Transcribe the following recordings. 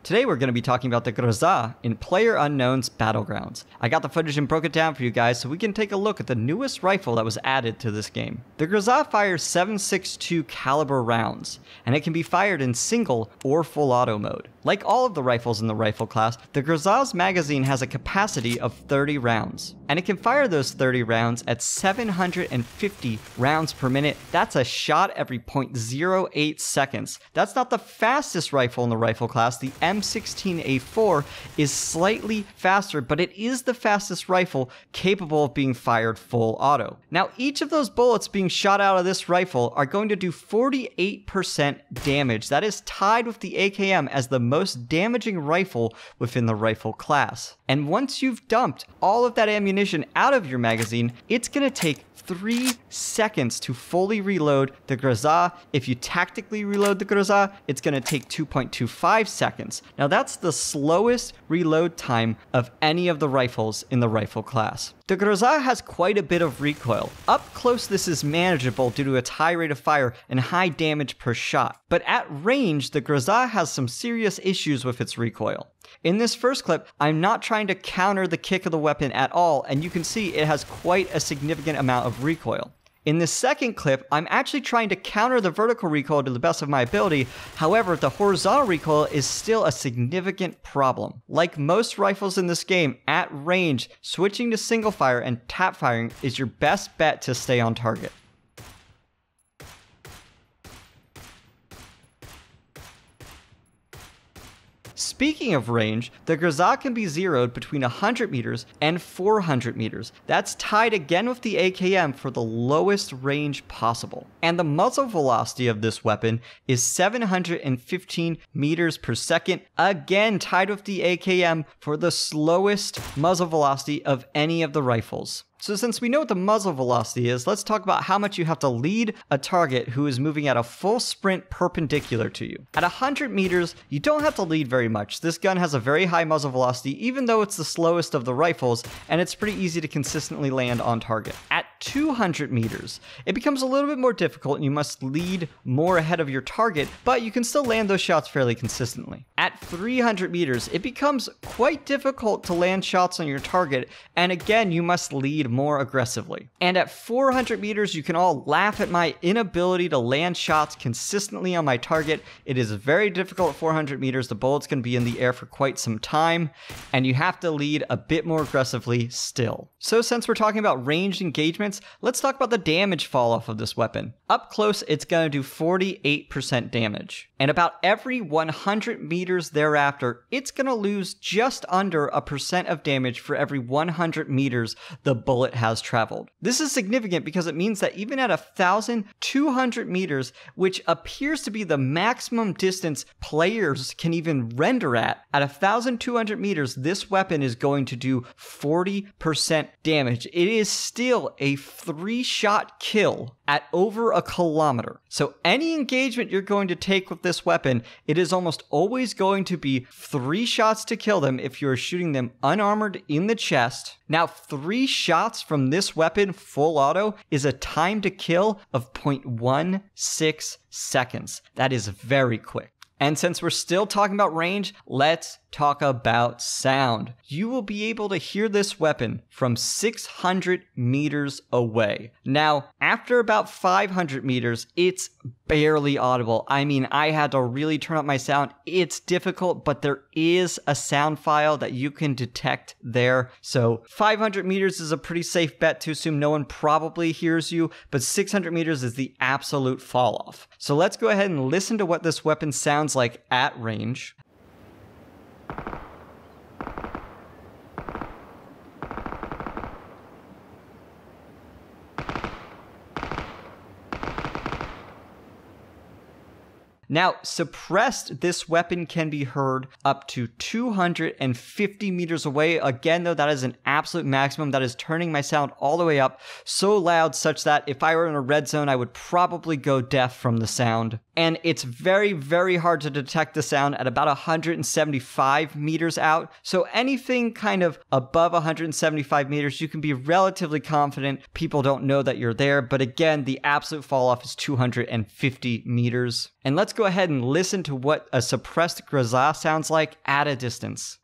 Today we're going to be talking about the Groza in PlayerUnknown's Battlegrounds. I got the footage and broke it down for you guys so we can take a look at the newest rifle that was added to this game. The Groza fires 7.62 caliber rounds, and it can be fired in single or full auto mode. Like all of the rifles in the rifle class, the Groza's magazine has a capacity of 30 rounds, and it can fire those 30 rounds at 750 rounds per minute. That's a shot every 0.08 seconds. That's not the fastest rifle in the rifle class. The M16A4 is slightly faster, but it is the fastest rifle capable of being fired full auto. Now, each of those bullets being shot out of this rifle are going to do 48% damage. That is tied with the AKM as the most damaging rifle within the rifle class. And once you've dumped all of that ammunition out of your magazine, it's going to take 3 seconds to fully reload the Groza. If you tactically reload the Groza, it's going to take 2.25 seconds. Now that's the slowest reload time of any of the rifles in the rifle class. The Groza has quite a bit of recoil. Up close this is manageable due to its high rate of fire and high damage per shot. But at range, the Groza has some serious issues with its recoil. In this first clip, I'm not trying to counter the kick of the weapon at all, and you can see it has quite a significant amount of recoil. In this second clip, I'm actually trying to counter the vertical recoil to the best of my ability. However, the horizontal recoil is still a significant problem. Like most rifles in this game, at range, switching to single fire and tap firing is your best bet to stay on target. Speaking of range, the Groza can be zeroed between 100 meters and 400 meters. That's tied again with the AKM for the lowest range possible. And the muzzle velocity of this weapon is 715 meters per second, again tied with the AKM for the slowest muzzle velocity of any of the rifles. So since we know what the muzzle velocity is, let's talk about how much you have to lead a target who is moving at a full sprint perpendicular to you. At 100 meters, you don't have to lead very much. This gun has a very high muzzle velocity, even though it's the slowest of the rifles, and it's pretty easy to consistently land on target. At 200 meters, it becomes a little bit more difficult and you must lead more ahead of your target, but you can still land those shots fairly consistently. At 300 meters, it becomes quite difficult to land shots on your target, and again, you must lead more aggressively. And at 400 meters, you can all laugh at my inability to land shots consistently on my target. It is very difficult at 400 meters. The bullet's going to be in the air for quite some time, and you have to lead a bit more aggressively still. So since we're talking about ranged engagements, let's talk about the damage fall off of this weapon. Up close, it's going to do 48% damage. And about every 100 meters thereafter, it's going to lose just under 1% of damage for every 100 meters the bullet has traveled. This is significant because it means that even at 1,200 meters, which appears to be the maximum distance players can even render at 1,200 meters, this weapon is going to do 40% damage. It is still a 3-shot kill at over 1 kilometer. So any engagement you're going to take with this weapon, it is almost always going to be 3 shots to kill them if you're shooting them unarmored in the chest. Now, 3 shots from this weapon, full auto, is a time to kill of 0.16 seconds. That is very quick. And since we're still talking about range, let's talk about sound. You will be able to hear this weapon from 600 meters away. Now, after about 500 meters, it's barely audible. I mean, I had to really turn up my sound. It's difficult, but there is a sound file that you can detect there. So 500 meters is a pretty safe bet to assume no one probably hears you, but 600 meters is the absolute fall off. So let's go ahead and listen to what this weapon sounds like at range. Now, suppressed, this weapon can be heard up to 250 meters away. Again, though, that is an absolute maximum. That is turning my sound all the way up so loud such that if I were in a red zone, I would probably go deaf from the sound. And it's very, very hard to detect the sound at about 175 meters out. So anything kind of above 175 meters, you can be relatively confident people don't know that you're there. But again, the absolute fall off is 250 meters. And let's go ahead and listen to what a suppressed Groza sounds like at a distance.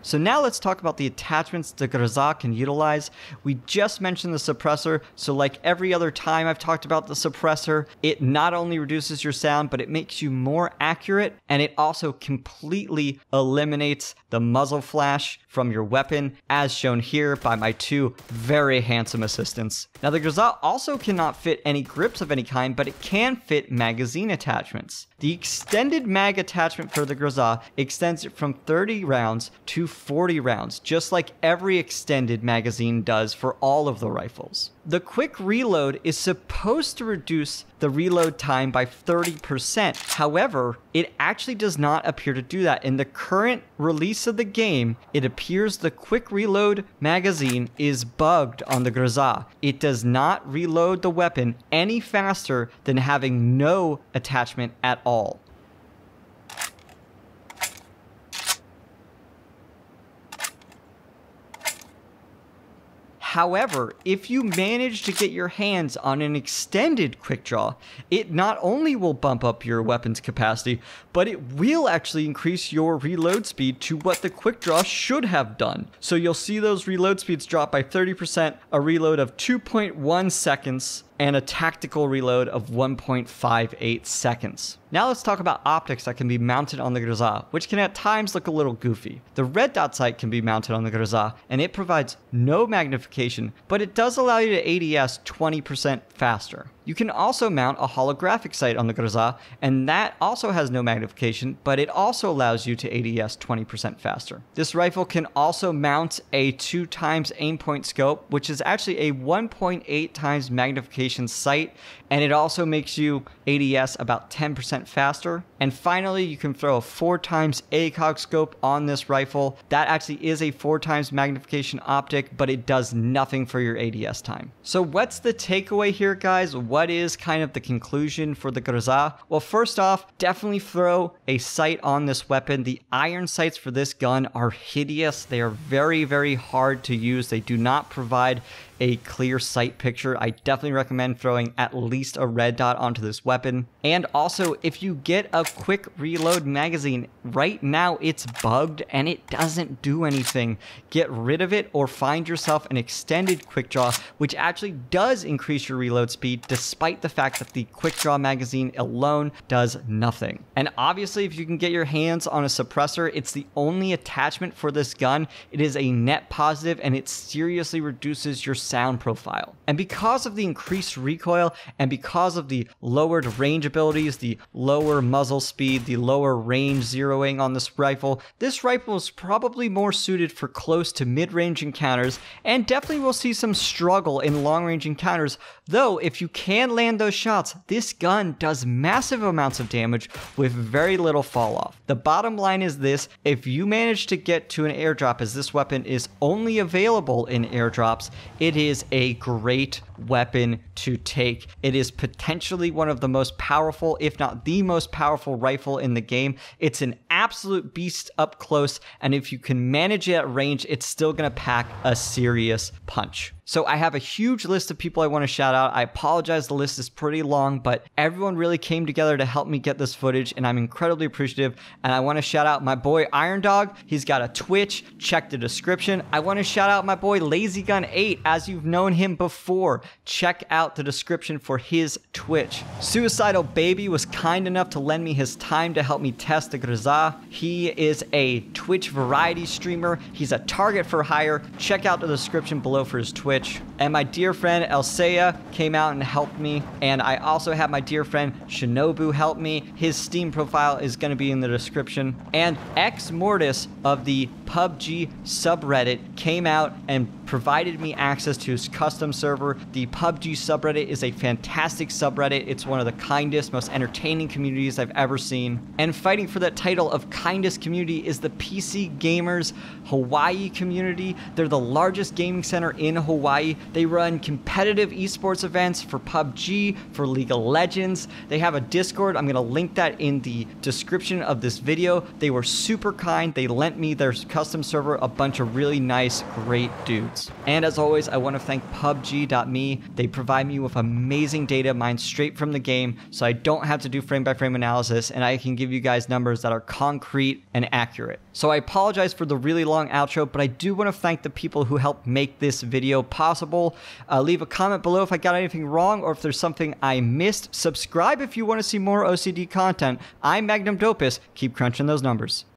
So now let's talk about the attachments the Groza can utilize. We just mentioned the suppressor, so like every other time I've talked about the suppressor, it not only reduces your sound, but it makes you more accurate, and it also completely eliminates the muzzle flash from your weapon, as shown here by my two very handsome assistants. Now the Groza also cannot fit any grips of any kind, but it can fit magazine attachments. The extended mag attachment for the Groza extends it from 30 rounds to 40 rounds, just like every extended magazine does for all of the rifles. The quick reload is supposed to reduce the reload time by 30%. However, it actually does not appear to do that. In the current release of the game, it appears the quick reload magazine is bugged on the Groza. It does not reload the weapon any faster than having no attachment at all. However, if you manage to get your hands on an extended quick draw, it not only will bump up your weapon's capacity, but it will actually increase your reload speed to what the quick draw should have done. So you'll see those reload speeds drop by 30%, a reload of 2.1 seconds, and a tactical reload of 1.58 seconds. Now let's talk about optics that can be mounted on the Groza, which can at times look a little goofy. The red dot sight can be mounted on the Groza, and it provides no magnification, but it does allow you to ADS 20% faster. You can also mount a holographic sight on the Groza, and that also has no magnification, but it also allows you to ADS 20% faster. This rifle can also mount a 2x aim point scope, which is actually a 1.8 times magnification sight, and it also makes you ADS about 10% faster. And finally, you can throw a 4x ACOG scope on this rifle. That actually is a 4x magnification optic, but it does nothing for your ADS time. So what's the takeaway here, guys? What is kind of the conclusion for the Groza? Well, first off, definitely throw a sight on this weapon. The iron sights for this gun are hideous. They are very, very hard to use. They do not provide a clear sight picture. I definitely recommend throwing at least a red dot onto this weapon. And also, if you get a quick reload magazine, right now it's bugged and it doesn't do anything. Get rid of it or find yourself an extended quick draw, which actually does increase your reload speed, despite the fact that the quick draw magazine alone does nothing. And obviously, if you can get your hands on a suppressor, it's the only attachment for this gun. It is a net positive and it seriously reduces your sound profile. And because of the increased recoil and because of the lowered range abilities, the lower muzzle speed, the lower range zeroing on this rifle is probably more suited for close to mid-range encounters, and definitely will see some struggle in long-range encounters. Though if you can land those shots, this gun does massive amounts of damage with very little fall off. The bottom line is this: if you manage to get to an airdrop, as this weapon is only available in airdrops, it is a great weapon to take. It is potentially one of the most powerful, if not the most powerful rifle in the game. It's an absolute beast up close, and if you can manage it at range, it's still gonna pack a serious punch. So I have a huge list of people I want to shout out. I apologize, the list is pretty long, but everyone really came together to help me get this footage, and I'm incredibly appreciative. And I want to shout out my boy Iron Dog. He's got a Twitch. Check the description. I want to shout out my boy LazyGun8. As you've known him before, check out the description for his Twitch. Suicidal Baby was kind enough to lend me his time to help me test the Groza. He is a Twitch variety streamer. He's a target for hire. Check out the description below for his Twitch. And my dear friend Elsaya came out and helped me. And I also have my dear friend Shinobu help me. His Steam profile is going to be in the description. And X Mortis of the PUBG subreddit came out and provided me access to his custom server. The PUBG subreddit is a fantastic subreddit. It's one of the kindest, most entertaining communities I've ever seen. And fighting for that title of kindest community is the PC Gamers Hawaii community. They're the largest gaming center in Hawaii. They run competitive esports events for PUBG, for League of Legends. They have a Discord. I'm going to link that in the description of this video. They were super kind. They lent me their custom server, a bunch of really nice, great dudes. notes. And as always, I want to thank PUBG.me. They provide me with amazing data mined straight from the game, so I don't have to do frame-by-frame analysis, and I can give you guys numbers that are concrete and accurate. So I apologize for the really long outro, but I do want to thank the people who helped make this video possible. Leave a comment below if I got anything wrong or if there's something I missed. Subscribe if you want to see more OCD content. I'm Magnum Dopus. Keep crunching those numbers.